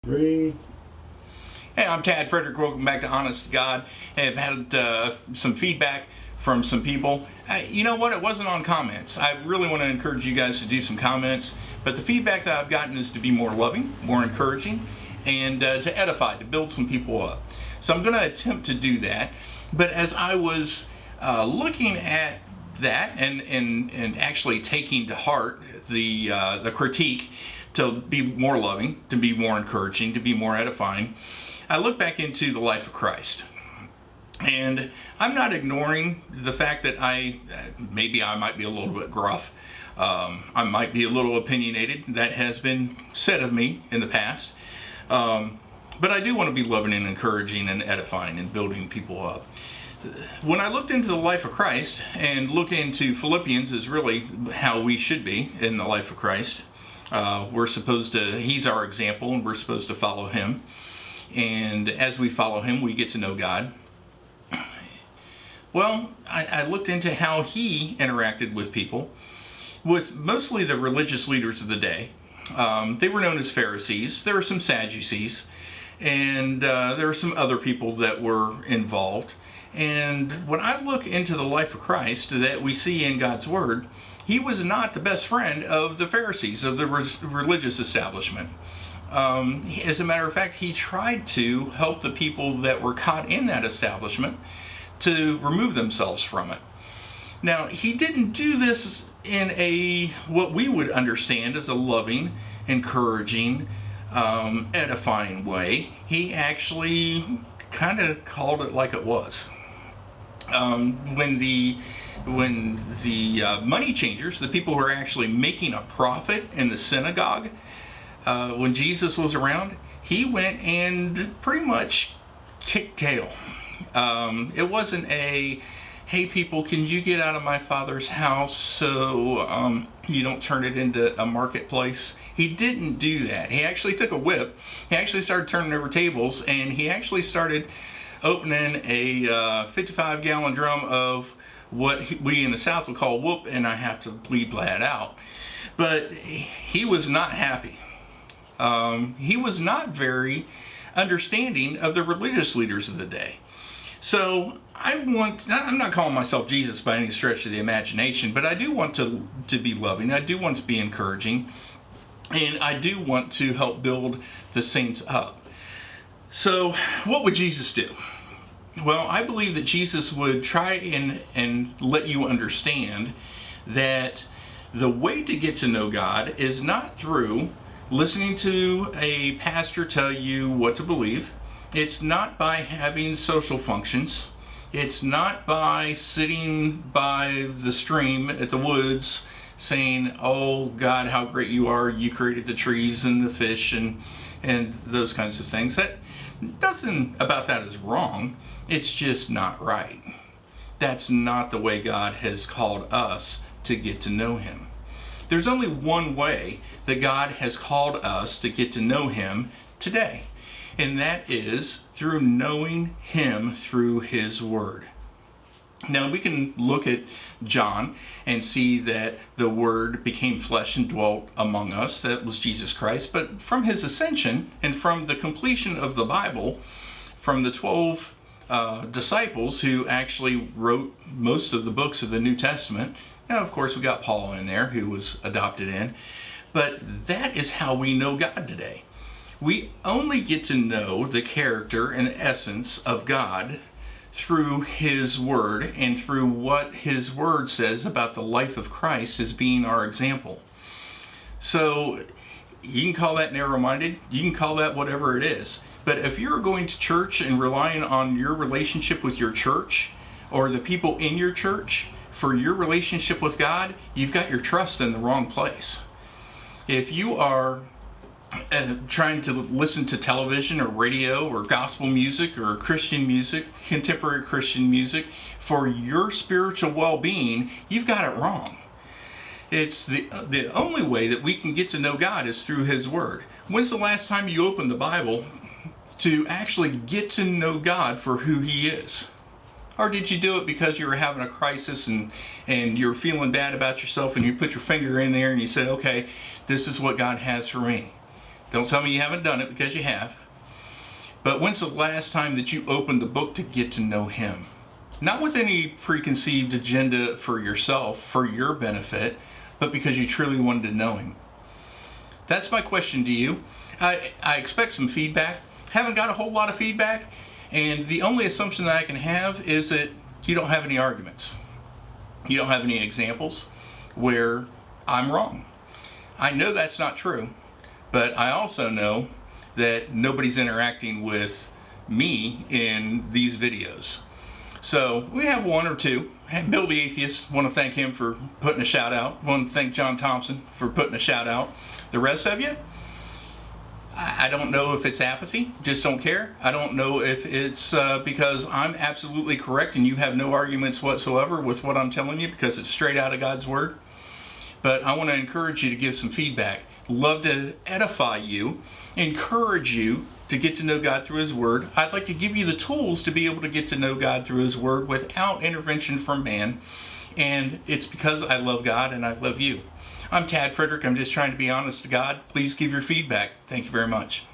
Three. Hey, I'm Tad Frederick. Welcome back to Honest to God. I've had some feedback from some people. You know what? It wasn't on comments. I really want to encourage you guys to do some comments, but the feedback that I've gotten is to be more loving, more encouraging, and to edify, to build some people up. So I'm going to attempt to do that. But as I was looking at that and actually taking to heart the critique to be more loving, to be more encouraging, to be more edifying, I look back into the life of Christ. And I'm not ignoring the fact that maybe I might be a little bit gruff. I might be a little opinionated. That has been said of me in the past. But I do want to be loving and encouraging and edifying and building people up. When I looked into the life of Christ and look into Philippians is really how we should be in the life of Christ. He's our example and we're supposed to follow him. And as we follow him, we get to know God. Well, I looked into how he interacted with people, with mostly the religious leaders of the day. They were known as Pharisees. There were some Sadducees, and there were some other people that were involved. And when I look into the life of Christ that we see in God's Word, he was not the best friend of the Pharisees, of the religious establishment. As a matter of fact, he tried to help the people that were caught in that establishment to remove themselves from it. Now, he didn't do this in what we would understand as a loving, encouraging, edifying way. He actually kind of called it like it was. When the money changers, the people who are actually making a profit in the synagogue, when Jesus was around, he went and pretty much kicked tail. It wasn't hey people, can you get out of my Father's house so you don't turn it into a marketplace? He didn't do that. He actually took a whip, he actually started turning over tables, and he actually started opening a 55-gallon drum of what we in the South would call whoop, and I have to bleed that out. But he was not happy. He was not very understanding of the religious leaders of the day. So I'm not calling myself Jesus by any stretch of the imagination, but I do want to be loving. I do want to be encouraging, and I do want to help build the saints up. So what would Jesus do? Well, I believe that Jesus would try and let you understand that the way to get to know God is not through listening to a pastor tell you what to believe. It's not by having social functions. It's not by sitting by the stream at the woods saying, oh God, how great you are. You created the trees and the fish and those kinds of things. That nothing about that is wrong. It's just not right. That's not the way God has called us to get to know him. There's only one way that God has called us to get to know him today, and that is through knowing him through his word. Now we can look at John and see that the Word became flesh and dwelt among us. That was Jesus Christ. But from his ascension and from the completion of the Bible, from the 12 disciples who actually wrote most of the books of the New Testament, now of course we got Paul in there who was adopted in, but that is how we know God today. We only get to know the character and essence of God through his word and through what his word says about the life of Christ as being our example. So you can call that narrow-minded, you can call that whatever it is. But if you're going to church and relying on your relationship with your church or the people in your church for your relationship with God, you've got your trust in the wrong place. If you are trying to listen to television or radio or gospel music or Christian music, contemporary Christian music, for your spiritual well-being, you've got it wrong. It's the only way that we can get to know God is through his word. When's the last time you opened the Bible to actually get to know God for who he is? Or did you do it because you were having a crisis and you're feeling bad about yourself and you put your finger in there and you said, okay, this is what God has for me? Don't tell me you haven't done it, because you have. But when's the last time that you opened the book to get to know Him? Not with any preconceived agenda for yourself, for your benefit, but because you truly wanted to know Him. That's my question to you. I expect some feedback. Haven't got a whole lot of feedback, and the only assumption that I can have is that you don't have any arguments. You don't have any examples where I'm wrong. I know that's not true, but I also know that nobody's interacting with me in these videos. So we have one or two. Bill the Atheist, want to thank him for putting a shout out. Want to thank John Thompson for putting a shout out. The rest of you, I don't know if it's apathy, just don't care. I don't know if it's because I'm absolutely correct and you have no arguments whatsoever with what I'm telling you, because it's straight out of God's Word. But I want to encourage you to give some feedback. Love to edify you, encourage you to get to know God through His Word. I'd like to give you the tools to be able to get to know God through His Word without intervention from man. And it's because I love God and I love you. I'm Tad Frederick. I'm just trying to be honest to God. Please give your feedback. Thank you very much.